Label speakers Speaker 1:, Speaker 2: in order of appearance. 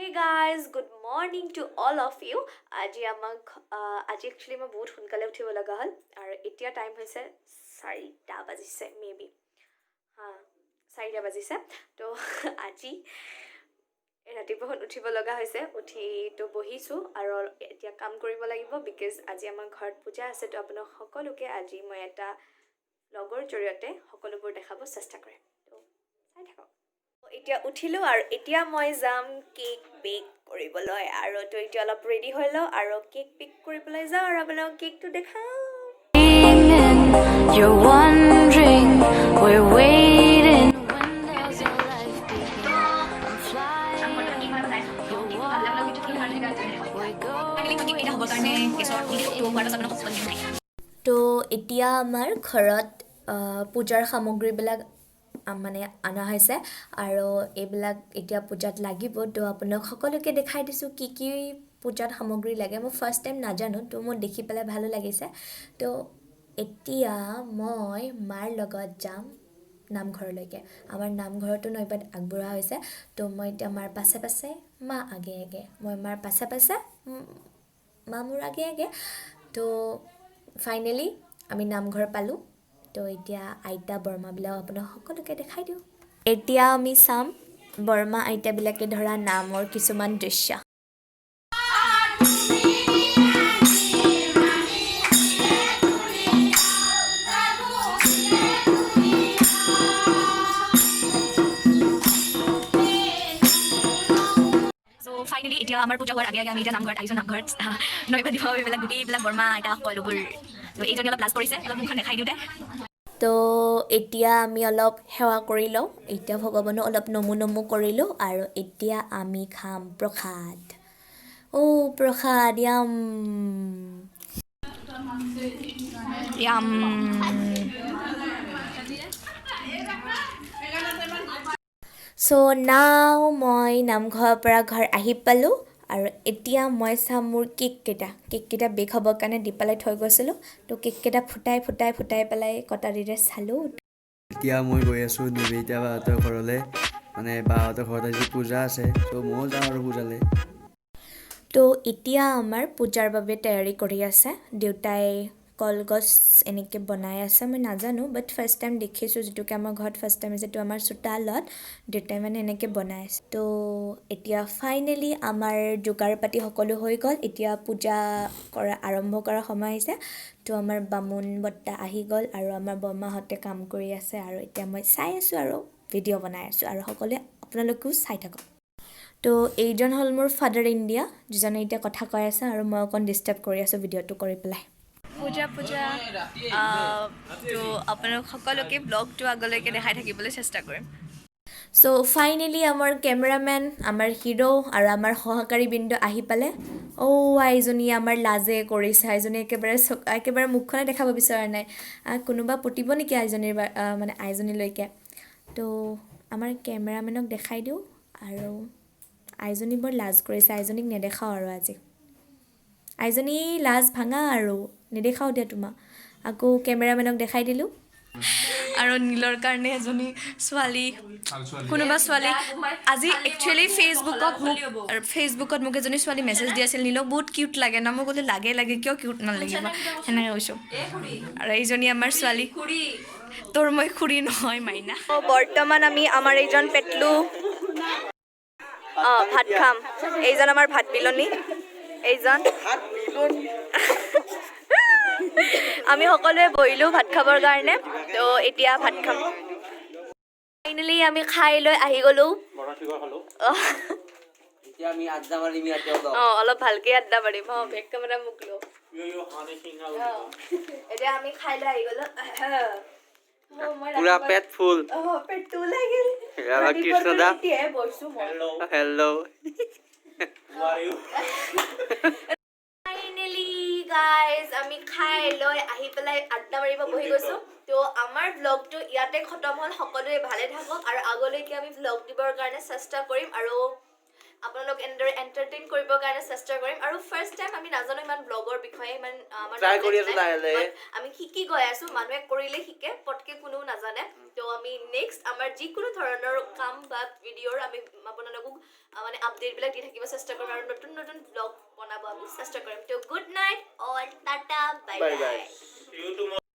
Speaker 1: Hey guys, good morning to all of you. আজি actually মই বহুত সোনকালে উঠিব লগা হ'ল আৰু এতিয়া টাইম হৈছে 4টা বাজিছে মেবি হা 4টা বাজিছে তো আজি ৰাতিপুৱা উঠিব লগা হৈছে উঠিতো বহিছোঁ আৰু এতিয়া কাম কৰিব লাগিব বিকজ আজি আমাৰ ঘৰত পূজা আছে তো আপোনাক সকলোকে আজি মই এটা লগৰ জৰিয়তে সকলোবোৰ দেখাব চেষ্টা কৰিম তো চাই থাকক এতিয়া উঠিলোঁ আৰু এতিয়া মই যাম কেক বেক কৰিবলৈ আৰু তো এতিয়া অলপ ৰেডি হৈ লওঁ আৰু কেক বেক কৰিবলৈ যাওঁ আৰু আপোনাক কেকটো দেখাওঁ
Speaker 2: You're wondering, we're waiting. When does your life begin? I'm flying. You're walking. We're going.
Speaker 1: তো এতিয়া আমাৰ ঘৰত পূজাৰ সামগ্ৰীবিলাক মানে অনা হৈছে আৰু এইবিলাক এতিয়া পূজাত লাগিব তো আপোনাক সকলোকে দেখাই দিছোঁ কি কি পূজাত সামগ্ৰী লাগে মই ফাৰ্ষ্ট টাইম নাজানো তো মোৰ দেখি পেলাই ভালো লাগিছে তো এতিয়া মই মাৰ লগত যাম নামঘৰলৈকে আমাৰ নামঘৰতো নৈবাত আগবঢ়া হৈছে তো মই এতিয়া মাৰ পাছে পাছে মা আগে আগে মই মাৰ পাছে পাছে মা মোৰ আগে আগে তো ফাইনেলি আমি নামঘৰ পালোঁ তো এতিয়া আইতা বৰমাবিলাক আপোনাক সকলোকে দেখাই দিওঁ এতিয়া আমি চাম বৰমা আইতাবিলাকে ধৰা নামৰ কিছুমান দৃশ্য
Speaker 3: ফাইনেলি এতিয়া আমাৰ পূজা হোৱাৰ আগে আগে আমি এতিয়া নামঘৰত আহিছোঁ নামঘৰত নৈবাদ দিব এইবিলাক গোটেইবিলাক বৰমা আইতা সকলোবোৰ তো এইজনী অলপ লাজ কৰিছে অলপ মুখখন দেখাই দিওঁ দে
Speaker 1: তো এতিয়া আমি অলপ সেৱা কৰি লওঁ এতিয়া ভগৱানো অলপ নমো নমো কৰিলোঁ আৰু এতিয়া আমি খাম প্ৰসাদ প্ৰসাদ
Speaker 3: য়াম
Speaker 1: চ' নাও মই নামঘৰৰ পৰা ঘৰ আহি পালোঁ আৰু এতিয়া মই চাম মোৰ কেককেইটা বেক হ'বৰ কাৰণে দি পেলাই থৈ গৈছিলোঁ তো কেককেইটা ফুটাই পেলাই কটাৰীৰে চালোঁ
Speaker 4: এতিয়া মই গৈ আছোঁ নিবেদিতা বাহঁতৰ ঘৰলৈ মানে বাহঁতৰ ঘৰত আজি পূজা আছে ত' ময়ো যাওঁ আৰু পূজালৈ
Speaker 1: তো এতিয়া আমাৰ পূজাৰ বাবে তৈয়াৰী কৰি আছে দেউতাই কলগছ এনেকৈ বনাই আছে মই নাজানো বাট ফাৰ্ষ্ট টাইম দেখিছোঁ যিটোকে আমাৰ ঘৰত ফাৰ্ষ্ট টাইম যিটো আমাৰ চোতালত দেউতাই মানে এনেকৈ বনাই আছে তো এতিয়া ফাইনেলি আমাৰ যোগাৰ পাতি সকলো হৈ গ'ল এতিয়া পূজা আৰম্ভ কৰাৰ সময় আহিছে তো আমাৰ বামুণ বৰ্তা আহি গ'ল আৰু আমাৰ বৰমাহঁতে কাম কৰি আছে আৰু এতিয়া মই চাই আছোঁ আৰু ভিডিঅ' বনাই আছোঁ আৰু সকলোৱে আপোনালোকেও চাই থাকক তো এইজন হ'ল মোৰ ফাদাৰ ইণ্ডিয়া যিজনে এতিয়া কথা কৈ আছে আৰু মই অকণ ডিষ্টাৰ্ব কৰি আছোঁ ভিডিঅ'টো কৰি পেলাই পূজা তো আপোনালোক সকলোকে ব্লগটো আগলৈকে দেখাই থাকিবলৈ চেষ্টা কৰিম চ' ফাইনেলি আমাৰ কেমেৰামেন আমাৰ হিৰো আৰু আমাৰ সহকাৰী বৃন্দ আহি পালে আইজনী আমাৰ লাজে কৰিছে আইজনী একেবাৰে মুখখনে দেখাব বিচৰা নাই কোনোবা পতিব নেকি মানে আইজনীলৈকে তো আমাৰ কেমেৰামেনক দেখাই দিওঁ আৰু আইজনী বৰ লাজ কৰিছে আইজনীক নেদেখাওঁ আৰু আজি আইজনী লাজ ভাঙা আৰু নেদেখাওঁ দিয়া তোমাক আকৌ কেমেৰামেনক দেখাই দিলোঁ আৰু নীলৰ কাৰণে এজনী ছোৱালী কোনোবা ছোৱালী আজি একচুৱেলি ফেচবুকত মোক এজনী ছোৱালী মেছেজ দি আছিল নীলক বহুত কিউট লাগে ন মই ক'লোঁ লাগে কিয় কিউট নালাগিব সেনেকৈ কৈছোঁ আৰু এইজনী আমাৰ ছোৱালী তোৰ মই খুৰী নহয় মাইনা বৰ্তমান আমি আমাৰ এইজন পেটলু ভাত খাম এইজন আমাৰ ভাত বিলনি এইজন আমি সকলোৱে বহিলোঁ ভাত খাবৰ কাৰণে তো এতিয়া ভাত খাম ফাইনেলি আমি খাই লৈ আহি গ'লোঁ অলপ ভালকৈ আড্ডা মাৰিম বেক কেমেৰা মোক লওঁ এতিয়া আমি খাই লৈ আহি গ'লোঁ
Speaker 4: পুৰা পেট ফুল
Speaker 1: পেটটো লাগিল
Speaker 4: হেল্ল'
Speaker 1: ফাইনেলি গাইজ আমি খাই লৈ আহি পেলাই আড্ডা মাৰিব বহি গৈছোঁ তো আমাৰ ব্লগটো ইয়াতে খতম হ'ল সকলোৱে ভালে থাকক আৰু আগলৈকে আমি ব্লগ দিবৰ কাৰণে চেষ্টা কৰিম আৰু আপোনালোক এনেদৰে এণ্টাৰটেইন কৰিবৰ কাৰণে চেষ্টা কৰিম আৰু ফাৰ্ষ্ট টাইম আমি নাজানো ইমান ব্লগৰ বিষয়ে ইমান আমাৰ
Speaker 5: Try কৰি আছো লাহে লাহে।
Speaker 1: আমি শিকি গৈ আছো মানুহে কৰিলে শিকে পটকে কোনেও নাজানে তো আমি নেক্সট আমাৰ যিকোনো ধৰণৰ কাম বা ভিডিঅ'ৰ আমি আপোনালোকক মানে আপডেটবিলাক দি থাকিব চেষ্টা কৰিম আৰু নতুন নতুন ব্লগ বনাব আমি চেষ্টা কৰিম তো good night all tata bye
Speaker 5: bye
Speaker 1: bye
Speaker 5: bye